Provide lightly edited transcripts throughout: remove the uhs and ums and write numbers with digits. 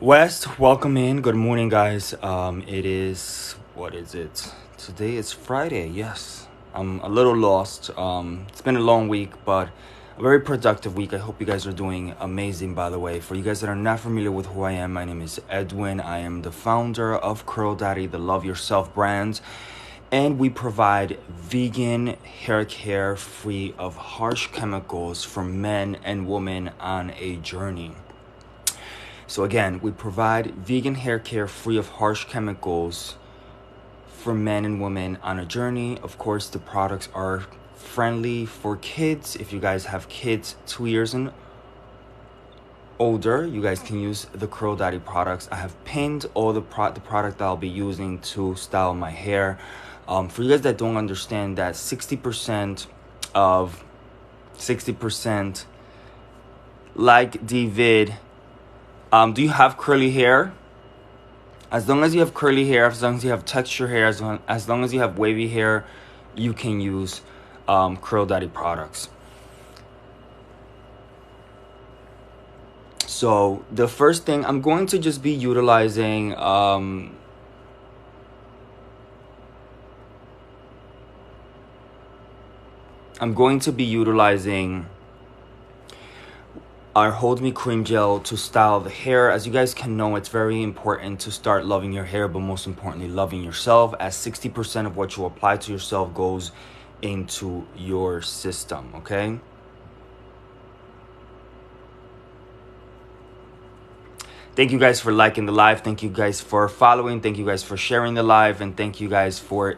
West, welcome in. Good morning, guys. What is it? Today is Friday. Yes, I'm a little lost. It's been a long week, but a very productive week. I hope you guys are doing amazing, by the way. For you guys that are not familiar with who I am, my name is Edwin. I am the founder of Cruelty, the Love Yourself brand. And we provide vegan hair care free of harsh chemicals for men and women on a journey. So again, we provide vegan hair care free of harsh chemicals for men and women on a journey. Of course, the products are friendly for kids. If you guys have kids 2 years and older, you guys can use the Curl Daddy products. I have pinned all the product that I'll be using to style my hair. For you guys that don't understand that 60% like David, do you have curly hair? As long as you have curly hair, as long as you have texture hair, as long as you have wavy hair, you can use Curl Daddy products. So the first thing I'm going to just be utilizing our Hold Me Cream Gel to style the hair. As you guys can know, it's very important to start loving your hair, but most importantly, loving yourself, as 60% of what you apply to yourself goes into your system, okay? Thank you guys for liking the live. Thank you guys for following. Thank you guys for sharing the live. And thank you guys for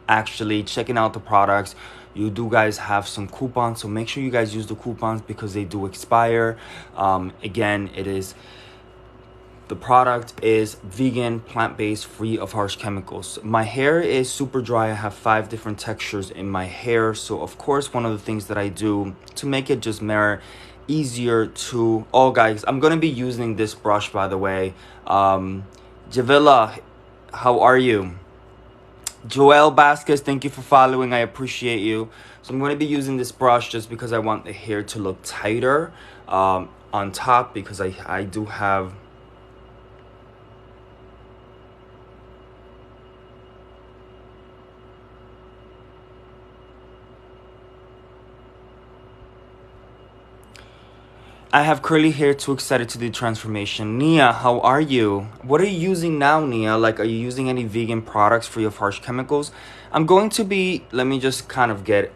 actually checking out the products. You do guys have some coupons, so make sure you guys use the coupons because they do expire. Again, the product is vegan, plant-based, free of harsh chemicals. My hair is super dry. I have 5 different textures in my hair. So of course, one of the things that I do to make it just easier to... Oh, guys, I'm going to be using this brush, by the way. Javilla, how are you? Joel Vasquez, thank you for following. I appreciate you. So I'm going to be using this brush just because I want the hair to look tighter on top, because I do have... I have curly hair, too excited to do transformation. Nia, how are you? What are you using now, Nia? Like, are you using any vegan products free of harsh chemicals? I'm going to be... Let me just kind of get...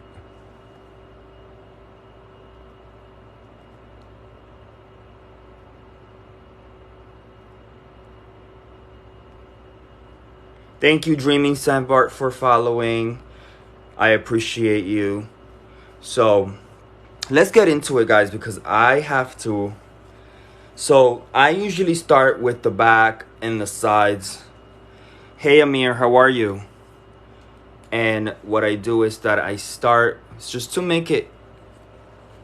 Thank you, Dreaming Sandbart, for following. I appreciate you. So... let's get into it, guys, because I have to... So I usually start with the back and the sides. Hey, Amir, how are you? And what I do is that I start just to make it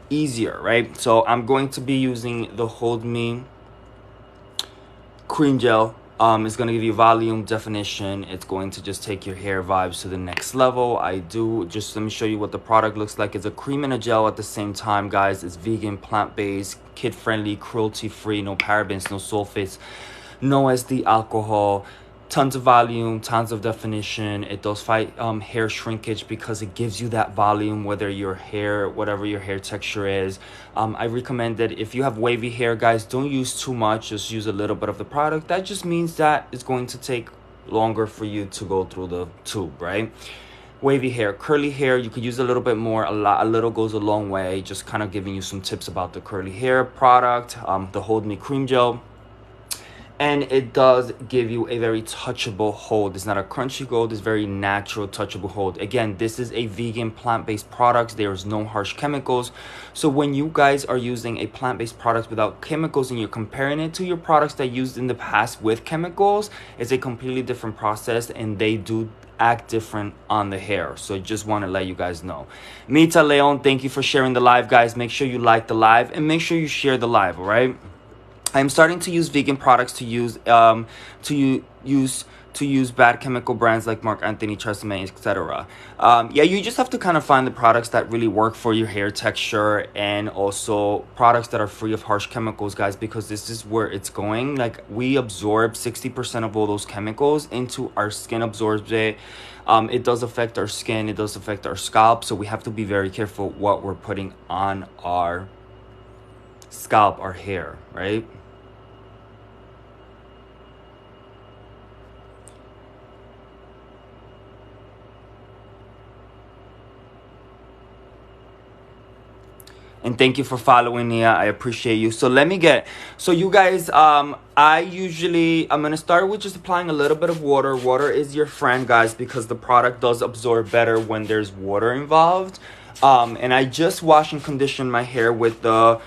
easier, right? So I'm going to be using the Hold Me Cream Gel. It's going to give you volume, definition. It's going to just take your hair vibes to the next level. Let me show you what the product looks like. It's a cream and a gel at the same time, guys. It's vegan, plant-based, kid-friendly, cruelty-free, no parabens, no sulfates, no SD alcohol, tons of volume, tons of definition. It does fight hair shrinkage because it gives you that volume, whatever your hair texture is. I recommend that if you have wavy hair, guys, don't use too much. Just use a little bit of the product. That just means that it's going to take longer for you to go through the tube, right? Wavy hair, curly hair, you could use a little bit more. A little goes a long way. Just kind of giving you some tips about the curly hair product, the Hold Me Cream Gel. And it does give you a very touchable hold. It's not a crunchy hold. It's very natural, touchable hold. Again, this is a vegan, plant-based product. There is no harsh chemicals. So when you guys are using a plant-based product without chemicals and you're comparing it to your products that used in the past with chemicals, it's a completely different process, and they do act different on the hair. So I just want to let you guys know. Mita Leon, thank you for sharing the live, guys. Make sure you like the live and make sure you share the live, all right? I'm starting to use vegan products to to use bad chemical brands like Marc Anthony, Tresemme, etc. Yeah, you just have to kind of find the products that really work for your hair texture, and also products that are free of harsh chemicals, guys, because this is where it's going. Like, we absorb 60% of all those chemicals into our skin, absorbs it. It does affect our skin, it does affect our scalp, so we have to be very careful what we're putting on our scalp, our hair, right? And thank you for following, Nia. I appreciate you. So you guys, I'm gonna start with just applying a little bit of water. Water is your friend, guys, because the product does absorb better when there's water involved. And I just wash and condition my hair with the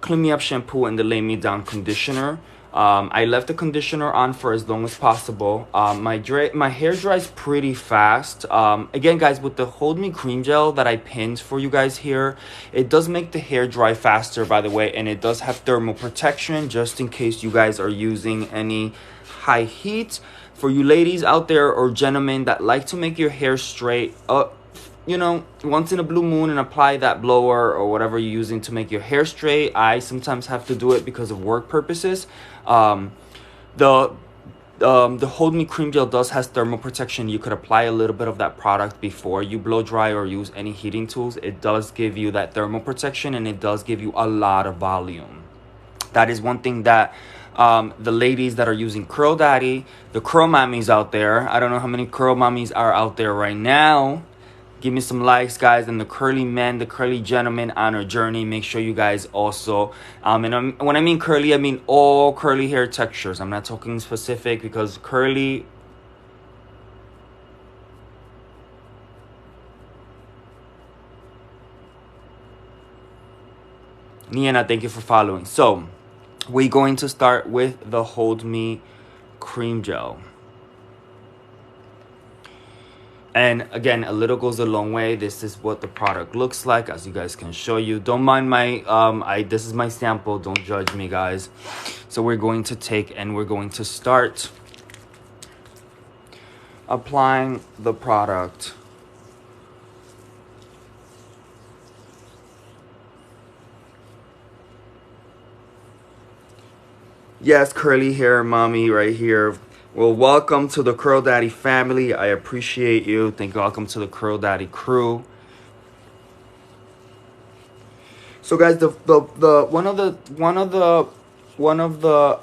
Clean Me Up shampoo and the Lay Me Down conditioner. I left the conditioner on for as long as possible. My hair dries pretty fast. Again, guys, with the Hold Me cream gel that I pinned for you guys here, it does make the hair dry faster, by the way, and it does have thermal protection just in case you guys are using any high heat. For you ladies out there or gentlemen that like to make your hair straight, once in a blue moon, and apply that blower or whatever you're using to make your hair straight. I sometimes have to do it because of work purposes. The Hold Me cream gel has thermal protection. You could apply a little bit of that product before you blow dry or use any heating tools. It does give you that thermal protection, and it does give you a lot of volume. That is one thing that the ladies that are using Curl Daddy, the curl mommies out there, I don't know how many curl mommies are out there right now. Give me some likes, guys, and the curly men, the curly gentlemen on our journey. Make sure you guys also, when I mean curly, I mean all curly hair textures. I'm not talking specific, because curly, Niana, thank you for following. So we're going to start with the Hold Me cream gel. And again, a little goes a long way. This is what the product looks like, as you guys can show you. Don't mind my, this is my sample. Don't judge me, guys. So we're going to start applying the product. Yes, curly hair mommy right here. Well, welcome to the Curl Daddy family. I appreciate you. Welcome to the Curl Daddy crew. So, guys,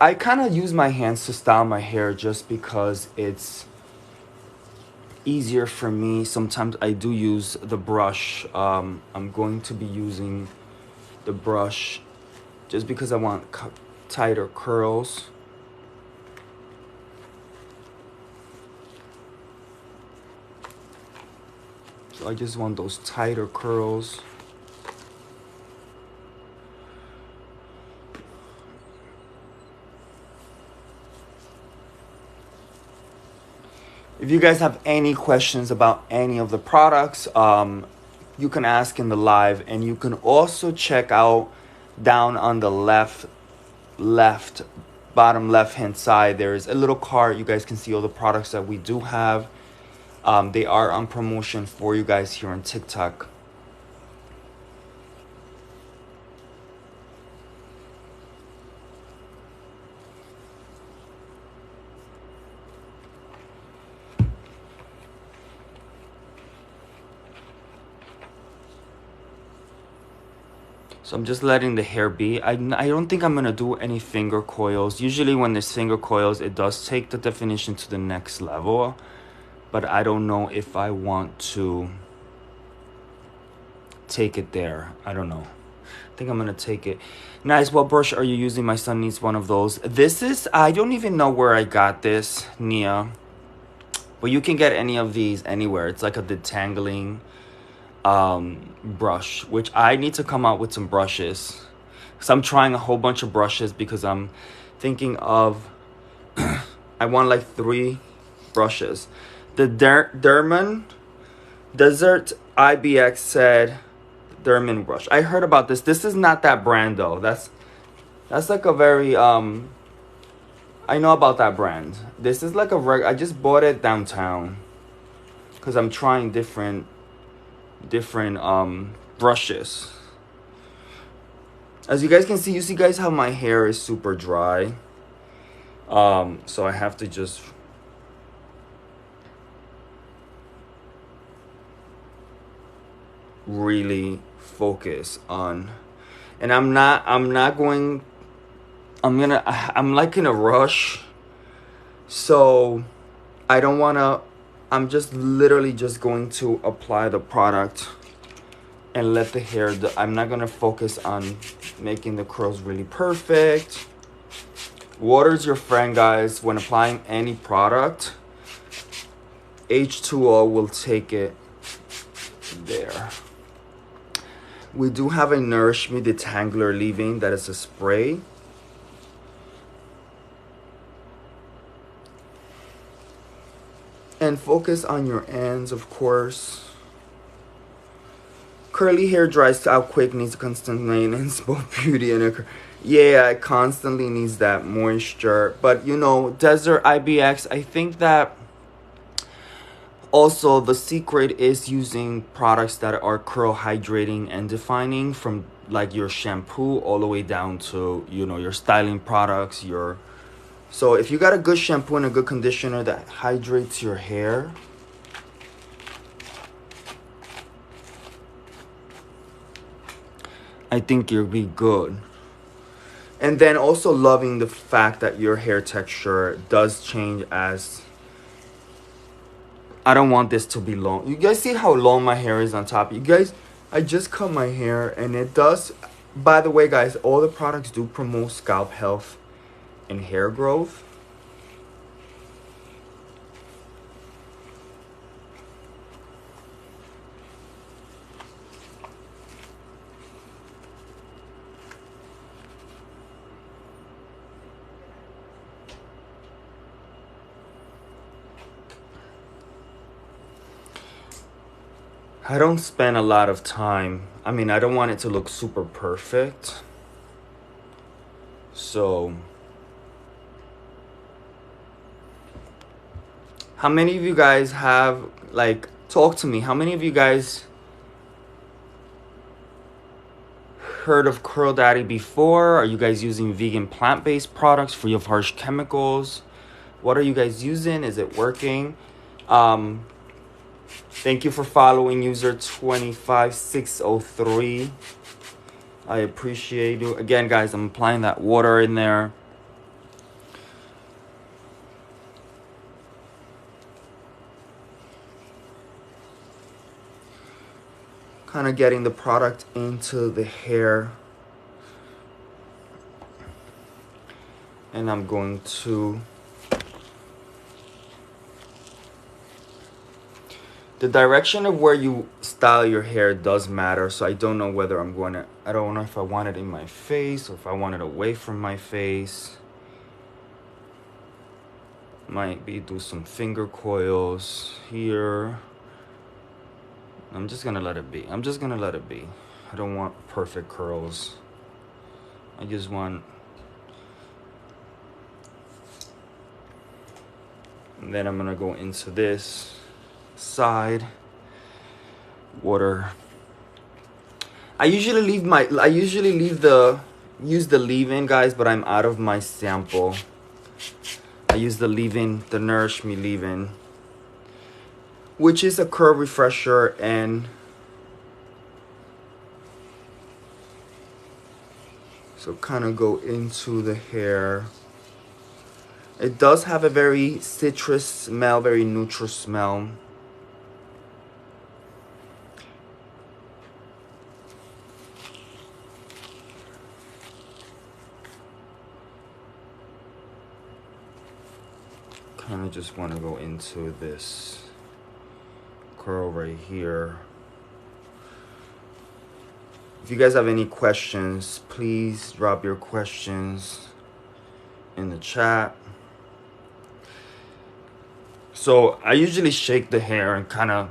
I kind of use my hands to style my hair just because it's easier for me. Sometimes I do use the brush. I'm going to be using the brush just because I want tighter curls. So I just want those tighter curls. If you guys have any questions about any of the products, you can ask in the live, and you can also check out down on the bottom left hand side. There is a little card. You guys can see all the products that we do have. They are on promotion for you guys here on TikTok. So I'm just letting the hair be. I don't think I'm going to do any finger coils. Usually when there's finger coils, it does take the definition to the next level. But I don't know if I want to take it there. I don't know. I think I'm going to take it. Nice. What brush are you using? My son needs one of those. This is, I don't even know where I got this, Nia. But you can get any of these anywhere. It's like a detangling brush, which I need to come out with some brushes. So I'm trying a whole bunch of brushes because I'm thinking of, I want like 3 brushes. The Derman Desert IBX said Derman brush. I heard about this. This is not that brand though. That's like a very I know about that brand. This is like I just bought it downtown because I'm trying different brushes. As you guys can see, you see guys how my hair is super dry. So I have to just really focus on, and I'm like in a rush, so I don't want to, I'm just literally just going to apply the product and let the hair, I'm not going to focus on making the curls really perfect. Water's your friend, guys. When applying any product, H2O will take it there. We do have a Nourish Me Detangler leave-in that is a spray. And focus on your ends, of course. Curly hair dries out quick, needs constant maintenance, both beauty and yeah, it constantly needs that moisture. But you know, Desert IBX, I think that also the secret is using products that are curl hydrating and defining, from like your shampoo all the way down to, you know, your styling products, so if you got a good shampoo and a good conditioner that hydrates your hair, I think you'll be good. And then also loving the fact that your hair texture does change as, I don't want this to be long. You guys see how long my hair is on top? You guys, I just cut my hair and it does, by the way guys, all the products do promote scalp health and hair growth. I don't spend a lot of time. I mean, I don't want it to look super perfect. So, how many of you guys have, like, talk to me. How many of you guys heard of Curl Daddy before? Are you guys using vegan plant-based products free of harsh chemicals? What are you guys using? Is it working? Thank you for following user 25603. I appreciate you. Again, guys, I'm applying that water in there. Kind of getting the product into the hair. And I'm going to, the direction of where you style your hair does matter. So I don't know whether I don't know if I want it in my face or if I want it away from my face. Might be do some finger coils here. I'm just gonna let it be. I don't want perfect curls. I just want, and then I'm gonna go into this side. Water. I usually use the leave-in, guys, but I'm out of my sample. I use the leave-in, the Nourish Me leave-in, which is a curl refresher, and so kind of go into the hair. It does have a very citrus smell, very neutral smell. Kind of just want to go into this curl right here. If you guys have any questions, please drop your questions in the chat. So I usually shake the hair and kind of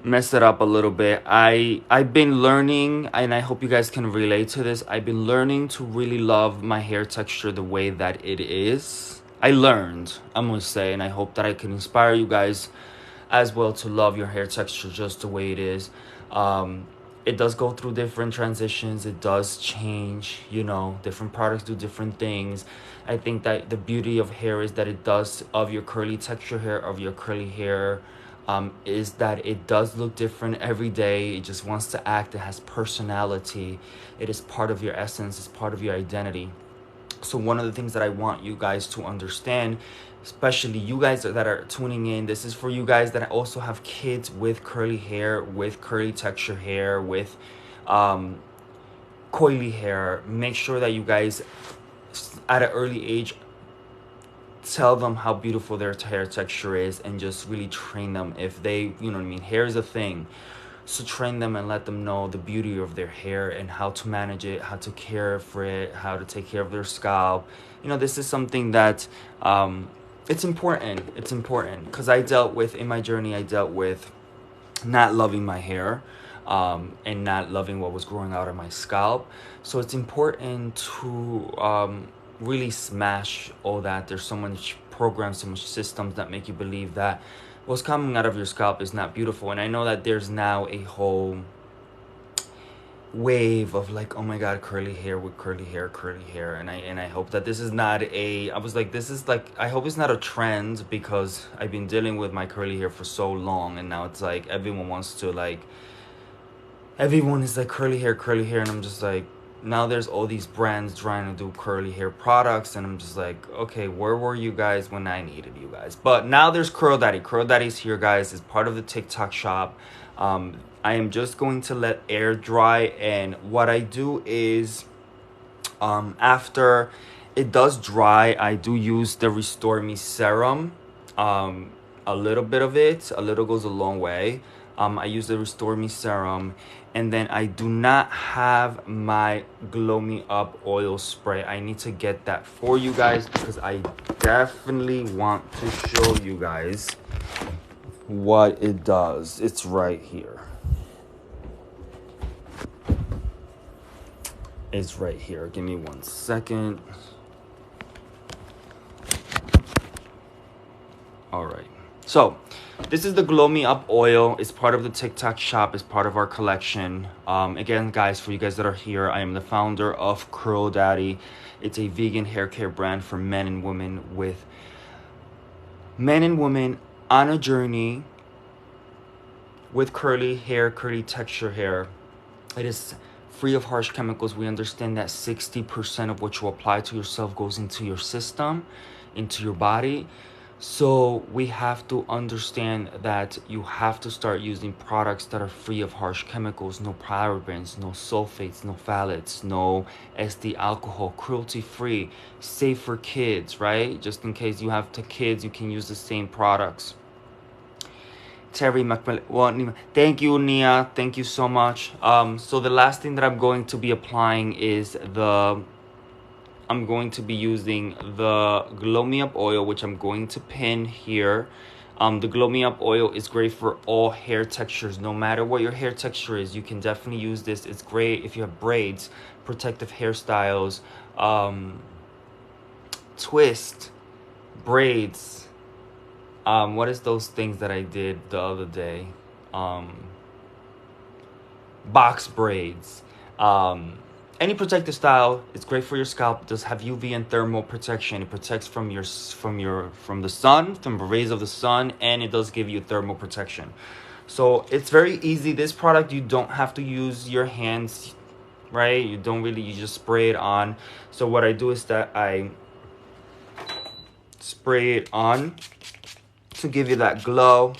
mess it up a little bit. I've been learning, and I hope you guys can relate to this. I've been learning to really love my hair texture the way that it is. I learned, I'm gonna say, and I hope that I can inspire you guys as well to love your hair texture just the way it is. It does go through different transitions. It does change, you know, different products do different things. I think that the beauty of hair is that it does, of your curly texture hair, of your curly hair, is that it does look different every day. It just wants to act. It has personality. It is part of your essence. It's part of your identity. So one of the things that I want you guys to understand, especially you guys that are tuning in, this is for you guys that also have kids with curly hair, with curly texture hair, with coily hair. Make sure that you guys at an early age tell them how beautiful their hair texture is, and just really train them. If they, you know what I mean, hair is a thing, so train them and let them know the beauty of their hair and how to manage it, how to care for it, how to take care of their scalp. You know, this is something that it's important. It's important because I dealt with, in my journey, I dealt with not loving my hair and not loving what was growing out of my scalp. So it's important to really smash all that. There's so much programs, so much systems that make you believe that what's coming out of your scalp is not beautiful. And I know that there's now a whole wave of like, oh my god, curly hair with curly hair, and I hope that this is not a, I was like, this is like, I hope it's not a trend, because I've been dealing with my curly hair for so long, and now it's like everyone wants to, like, everyone is like curly hair, and I'm just like, now there's all these brands trying to do curly hair products, and I'm just like, okay, where were you guys when I needed you guys? But now there's Curl Daddy. Curl Daddy's here, guys. It's part of the TikTok shop. I am just going to let air dry, and what I do is after it does dry, I do use the Restore Me serum. A little bit of it, a little goes a long way. I use the Restore Me serum, and then I do not have my Glow Me Up oil spray. I need to get that for you guys, because I definitely want to show you guys what it does. It's right here. It's right here. Give me 1 second. All right. So this is the Glow Me Up oil. It's part of the TikTok shop. It's part of our collection. Again, guys, for you guys that are here, I am the founder of Curl Daddy. It's a vegan hair care brand for men and women, with men and women on a journey with curly hair, curly texture hair. It is free of harsh chemicals. We understand that 60% of what you apply to yourself goes into your system, into your body. So we have to understand that you have to start using products that are free of harsh chemicals. No parabens, no sulfates, no phthalates, no SD alcohol, cruelty free, safe for kids, right? Just in case you have kids, you can use the same products. Terry McMillan, thank you, Nia. Thank you so much. So the last thing that I'm going to be applying is I'm going to be using the Glow Me Up oil, which I'm going to pin here. The Glow Me Up oil is great for all hair textures. No matter what your hair texture is, you can definitely use this. It's great if you have braids, protective hairstyles, twist, braids. What is those things that I did the other day? Box braids. Any protective style, it's great for your scalp. It does have UV and thermal protection. It protects from the sun, from the rays of the sun, and it does give you thermal protection. So it's very easy. This product, you don't have to use your hands, right? You just spray it on. So what I do is that I spray it on to give you that glow.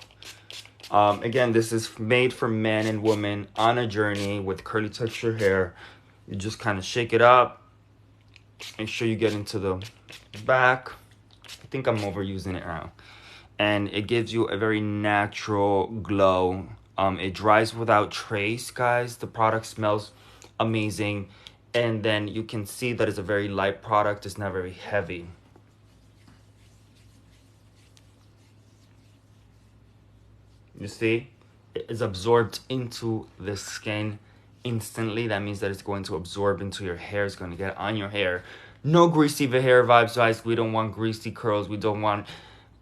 Again, this is made for men and women on a journey with curly texture hair. You just kind of shake it up. Make sure you get into the back. I think I'm overusing it now. And it gives you a very natural glow. It dries without trace, guys. The product smells amazing. And then you can see that it's a very light product. It's not very heavy. You see? is absorbed into the skin instantly. That means that it's going to absorb into your hair. It's going to get on your hair. No greasy hair vibes, guys. We don't want greasy curls. We don't want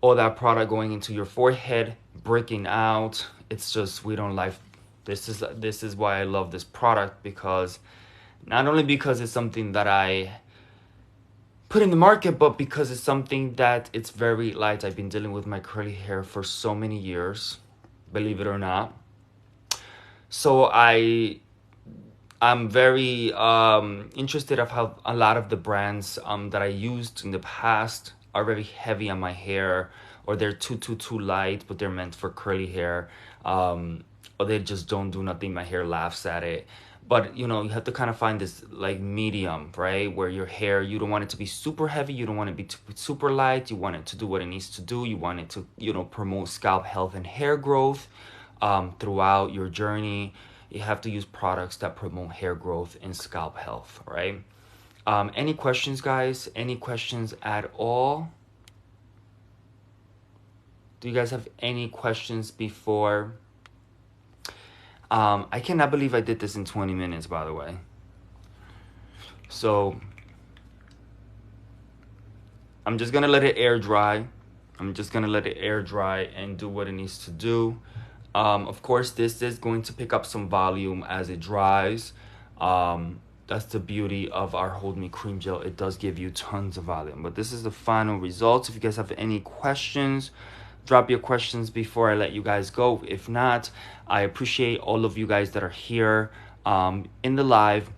all that product going into your forehead, breaking out. It's just, we don't like this. Is why I love this product, because not only because it's something that I put in the market, but because it's something that it's very light. I've been dealing with my curly hair for so many years, believe it or not. So I'm very interested of how a lot of the brands that I used in the past are very heavy on my hair, or they're too light, but they're meant for curly hair, or they just don't do nothing. My hair laughs at it. But you know, you have to kind of find this like medium, right? Where your hair, you don't want it to be super heavy, you don't want it to be super light. You want it to do what it needs to do. You want it to, you know, promote scalp health and hair growth throughout your journey. You have to use products that promote hair growth and scalp health, right? Any questions, guys? Any questions at all? Do you guys have any questions before? I cannot believe I did this in 20 minutes, by the way. So I'm just gonna let it air dry. I'm just gonna let it air dry and do what it needs to do. Of course, this is going to pick up some volume as it dries. That's the beauty of our Hold Me Cream Gel. It does give you tons of volume. But this is the final results. If you guys have any questions, drop your questions before I let you guys go. If not, I appreciate all of you guys that are here in the live.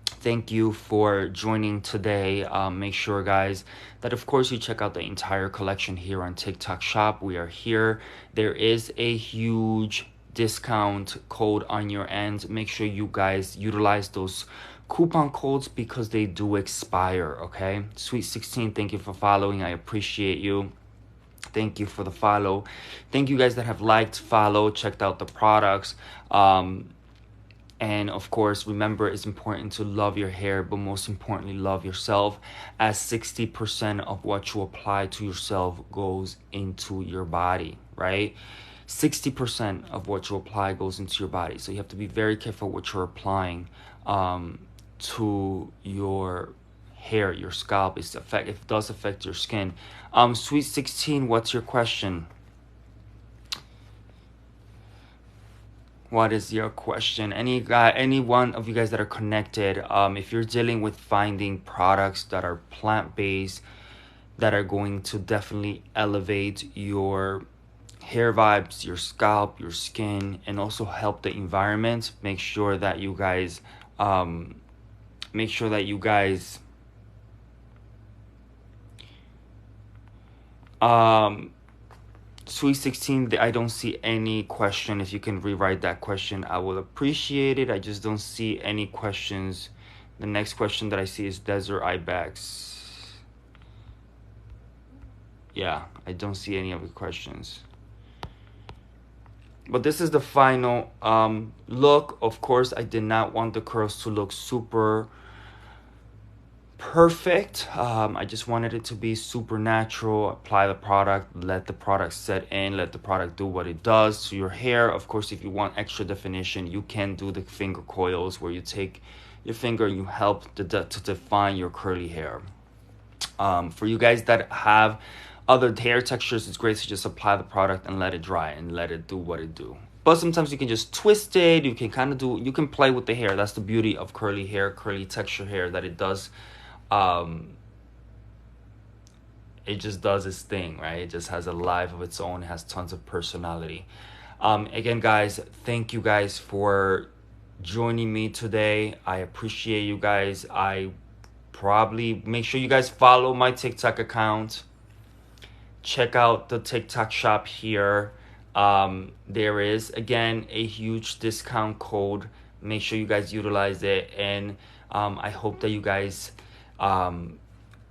Thank you for joining today. Make sure, guys, that of course you check out the entire collection here on TikTok Shop. We are here. There is a huge discount code on your end. Make sure you guys utilize those coupon codes because they do expire, okay? Sweet 16, thank you for following. I appreciate you. Thank you for the follow. Thank you guys that have liked, followed, checked out the products. And of course, remember, it's important to love your hair, but most importantly, love yourself, as 60% of what you apply to yourself goes into your body, right? 60% of what you apply goes into your body. So you have to be very careful what you're applying to your hair, your scalp. It does affect your skin. Sweet 16, what's your question? What is your question? Any one of you guys that are connected, if you're dealing with finding products that are plant-based, that are going to definitely elevate your hair vibes, your scalp, your skin, and also help the environment, make sure that you guys Sweet 16, I don't see any question. If you can rewrite that question, I will appreciate it. I just don't see any questions. The next question that I see is Desert Ibex. Yeah, I don't see any of the questions. But this is the final look. Of course, I did not want the curls to look super perfect. I just wanted it to be super natural. Apply the product, let the product set in, let the product do what it does to your hair. Of course, if you want extra definition, you can do the finger coils, where you take your finger and you help to define your curly hair. For you guys that have other hair textures, it's great to just apply the product and let it dry and let it do what it do. But sometimes you can just twist it. You can can play with the hair. That's the beauty of curly hair, curly texture hair, that it does. It just does its thing, right? It just has a life of its own. It has tons of personality. Again, guys, thank you guys for joining me today. I appreciate you guys. I probably make sure you guys follow my TikTok account. Check out the TikTok shop here. There is, again, a huge discount code. Make sure you guys utilize it. And I hope that you guys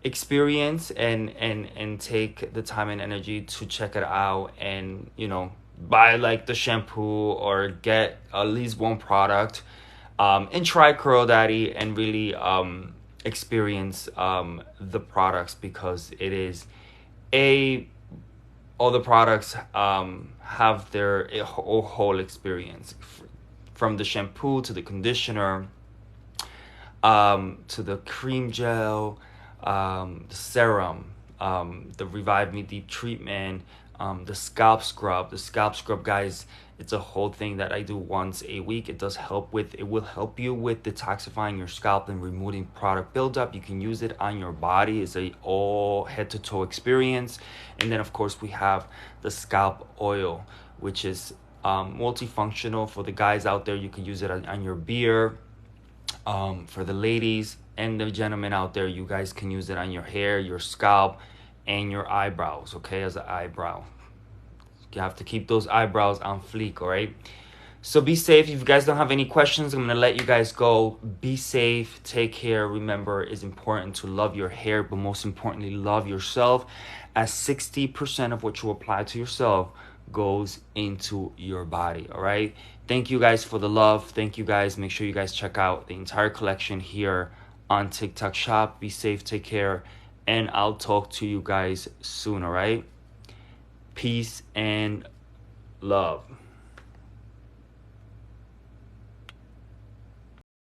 experience and take the time and energy to check it out, and buy like the shampoo or get at least one product, and try Curl Daddy and really experience the products, because it is all the products have their whole experience, from the shampoo to the conditioner, to the cream gel, the serum, the Revive Me Deep treatment, the scalp scrub. The scalp scrub, guys, it's a whole thing that I do once a week. It will help you with detoxifying your scalp and removing product buildup. You can use it on your body. It's a all head to toe experience. And then of course we have the scalp oil, which is multifunctional. For the guys out there, you can use it on your beard. For the ladies and the gentlemen out there, you guys can use it on your hair, your scalp, and your eyebrows, okay, as an eyebrow. You have to keep those eyebrows on fleek, all right? So be safe. If you guys don't have any questions, I'm going to let you guys go. Be safe. Take care. Remember, it's important to love your hair, but most importantly, love yourself, as 60% of what you apply to yourself goes into your body, all right? Thank you guys for the love. Thank you guys. Make sure you guys check out the entire collection here on TikTok Shop. Be safe. Take care. And I'll talk to you guys soon, all right? Peace and love.